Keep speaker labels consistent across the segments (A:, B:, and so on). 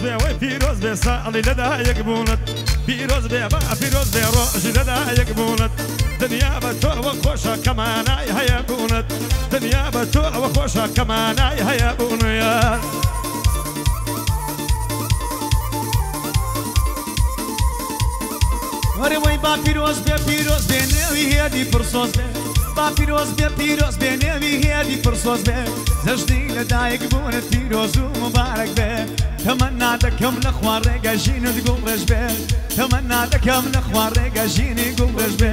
A: بێ وەی پیرۆز بێ ساڵی لەدایەک بوونت پیرۆز بێ با پیرۆز بێ ڕۆژی لەدایەک بوونت دنیا بە تۆ ئەوە خۆشە کەمانای هەیە بوونت دنیا بە تۆ ئەوە خۆشە کەمانای هەیە بوونیان
B: وەرە وەی با پیرۆز بێ نێوی هێدی پرسۆز بێ با پیرۆز بێ نێوی هێدی پرسۆز بێ جەژنی لەدایک بوونت پیرۆز و مبارەک بێ تەمەنا دەکەم لە خوار ڕێگە ژینت گوڵ ڕێژ بێ تەمەنا دەکەم لە خوار ڕێگە ژینی گوڵ ڕێژ بێ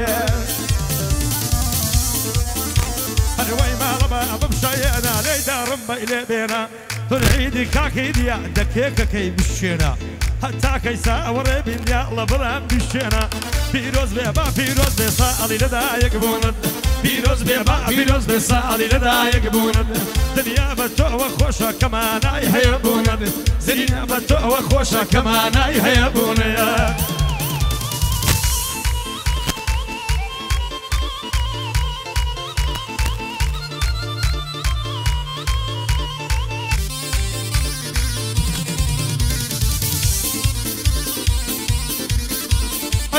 A: هەروەی ماڵە بە بمشایێنە لێی داڕم بە ئیلێ بێنە تونعیدی کاکەی دیە دەکێکەکەی بشێنە هەتاکەی ساوەڕێ بینیا لە بڵام بشێنە پیرۆز بێ با پیرۆز بێ ساڵی لەدایەک بوونت پیرۆز بێ با پیرۆز بێ ساڵی لەدایەک بوونت دنیا بە تۆ ئەوە خۆشە کەمانای هەیە بوونت دنیا بە تۆ ئەوە خۆشە کەمانای هەیە بوونیە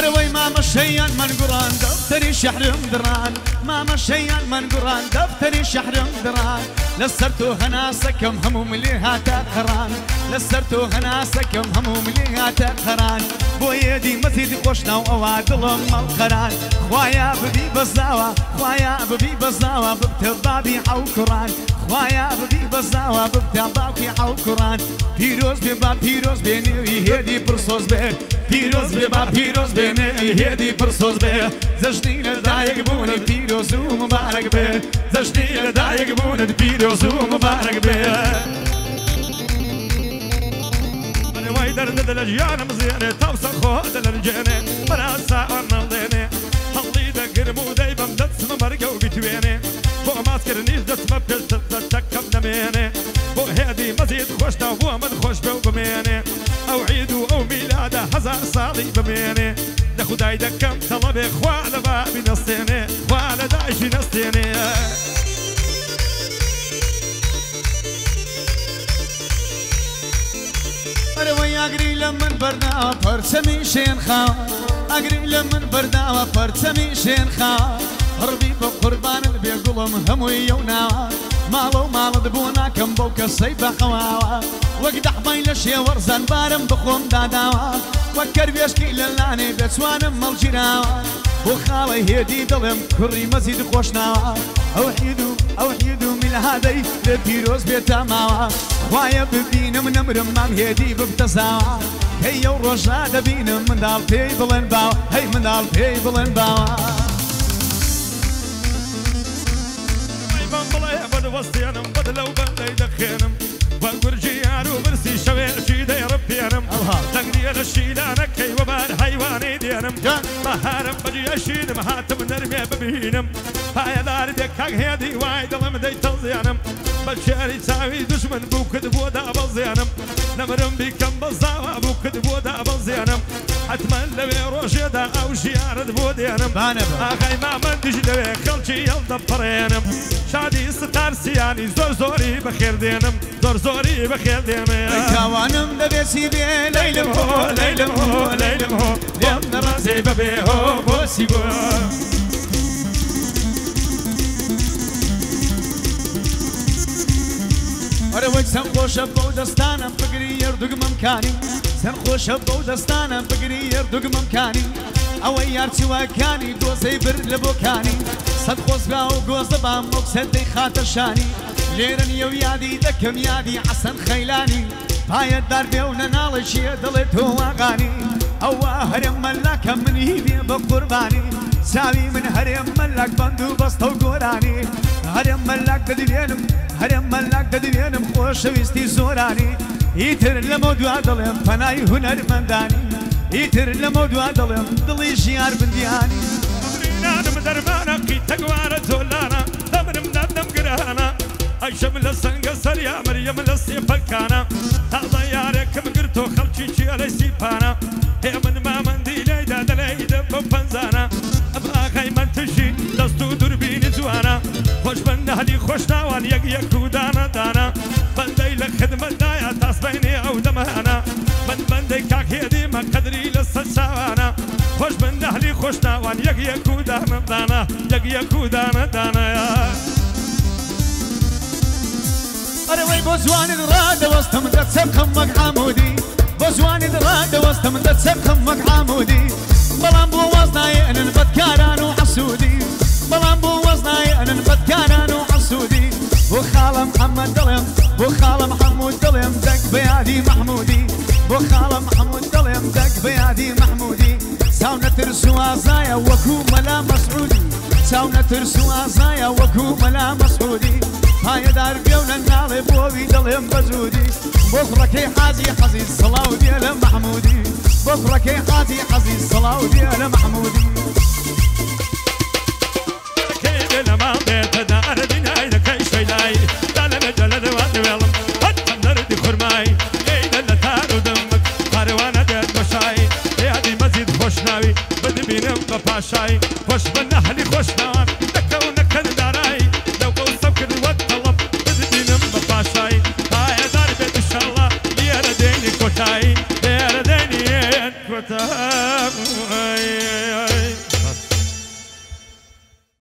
B: هەروەی مامەشەیان من گوڕان دەفتەری شەحرم دران مامەشەیان من گوڕان دەفتەری شەحرم دران لەسەر تۆ هەناسەکەم هەموو ملی هاتە قەران لەسەر تۆ هەناسەکەم هەموو ملی هاتە قەران بۆ یێدی مەزید خۆشناو ئەوە دڵم مەڵقەران خوایە ببی بەزاوە خوایە ببی بەزاوە ببتە بابی حەو کوڕان خوایە ببی بەزاوە ببتە باوکی حەو کوڕان پیرۆز بێ با پیرۆز بێ نێوی هێدی پرسۆز بێ پیرۆز بێ با پیرۆز بێ نێوی هێدی پرسۆز بێ جەژنی لەدایک بوونت پیرۆز و مبارەک بێ جەژنی لەدایک بوونت پیرۆز و مبارەک بێ
A: وای دەردە لە ژیانم زێنێ تاوسە خۆ دەلەرجێنێ بەرا ساوە نەڵدێنێ هەڵی دەگرم و دەیبەم دەچمە مەرگە و بیتوێنێ بۆ ماسکردنیش دەچمە پێشتەکەم نەمێنێ بۆ هێدی مەزید خۆشتا بۆ من خۆش بێ و بمێنێ ئەو عید و ئەو میلادە هەزار ساڵی بمێنێ لە خودای دەکەم تەڵەبێ خوا لە بابی نەستێنێ خوا لە دایشی نەستێنێ
B: ئەرەوەی ئاگری لە من بەرداوە پەرچەمی شێن خاوە ئاگری لە من بەرداوە پەرچەمی شێن خاوە هەڕبی بە قوربانت بێگوڵم هەمووی ئەو ناوە ماڵە و ماڵت بۆ ناکەم بەو کەسەی بەقەواوە وەک دەحمای لە شێوەڕزان بارم بخۆم داداوە وەک کەروێشکی لە لانێ بێچوانم مەڵگیراوە بۆ خاوەی هێدی دڵێم کوڕی مەزید خۆشناوە ئەو حید و میلهادەی لێ پیرۆز بێتە ماوە خوایە ببینم نەمرم مام هێدی ببتەزاوە هەی ئەو ڕۆژە دەبینم منداڵ پێی بڵێن باوە هەی منداڵ پێی بڵێن باوە
A: وەستێنم بەد لەو بەندەی دەخێنم وە گورجی یار و برسی شەوێکی دەیڕپێنم دەنگریە لە شیلانەکەی وەبار حیوانەی دێنم بەهارم بەجیەشینم هاتم نەرمێ ببینم پایەدار دێک کاک هێدی وای دڵم دەی تەڵزیانم بە شێری چاوی دوژمن بوو کرد بۆ دابەزێنم نەمرم بیکەم بەزاوە بوو کرد بۆ دابەزێنم حتمەن لەوێ ڕۆژێدا ئەو ژیارت بۆ دێنم ئاخای مامەند دژ لەوێ خەڵکی هەڵ دەپەڕێنم شادی ستارسیانی زۆر زۆری بەخێردێنم زۆر زۆری بەخێردێنم
B: تاوانم دەبێسی بێ لەیلم هۆ
A: لەیلم هۆ لەیلم هۆ لێم نەڕازێ بەبێ هۆ بۆسی بۆ
B: ئەرەوەی چەند خۆشە بەو دەستانم بگری یەردوگمەمکانی چەند خۆشە بەو دەستانم بگری یەردوگمەمکانی ئەوەی یارچیواکانی دۆزەی بر لە بۆکانی سەد خۆزگا و گۆزە بام مۆکسەدەی خاتە شانی لێرە نیە و یادی دەکەم یادی حەسەن خەیلانی پایەتدار بێ و نەناڵێکیە دەڵێت تۆ واقانی ئەوە هەرێم مەلاکە منی بێ بە قوربانی چاوی من هەرێم مەلاک بەند و بەستە و گۆرانی هەرێم مەلاک دەدوێنم هەرێم مەلاک دەدوێنم خۆشەویستی زۆرانی ئیتر لەمە دوا دەڵێم پەنای هونەرمەندانی ئیتر لەمە دوا دەڵێم دڵی ژیار بندیانی
A: نانم دەرمانە قیتەگوارە جۆلانە دەمرم دەدەم گرانە ئەیشەم لە سەنگە سەریا مەریەم لە سێپەکانە تاڵە یارێکم گرتۆ خەڵکی چیەلەی سیپانە هێ من مامەندی لێیدا دەلەیدە بە پەنجانە ئاخای من تژی دەست و دووربینی جوانە خۆش بەندەهلی خۆشناوان یەک یەک و دانە دانە بەندەی لە خدمەتدایە تاسبینێ ئەو دەمانە سەچاوانە خۆش بن نەهلی خۆش ناوان یەک یەک و دانەدانە یەک یەک و دانەدانەیە
B: أري وي بوزواني درادة وسط من تسبخم مك عمودي بوزواني درادة وسط من تسبخم مك عمودي بلان بو وزناي أنا نبتكاران وحسودي بلان بو وزناي أنا نبتكاران وحسودي وخالة محمد دليم وخالة محمود دليم دق بيادي محمودي وخالة محمود دليم دق بيادي محمودي ساونا ترسو عزايا وكو ملا مسعودي ساونا ترسو عزايا وكو ملا مسعودي هاي دار بيونا النالي بوبي دلهم بزودي بكركي حازي حزي الصلاة وديال محمودي بكركي حازي حزي الصلاة وديال محمودي
A: كيد لما بيت دار ديناي لكي شيلاي دالم جلد وادوالم هتم نردي خرماي ايد اللتار ودمك قاروانا ديت مشاي يادي مزيد خوشناوي بدي بينم بباشاي خوش بنهلي خوشناوان دكا ونكن داراي لو قوصب كل والطلب بدي بينم بباشاي هاي دار بيت ان شاء الله يرديني كوتاي يرديني كوتاي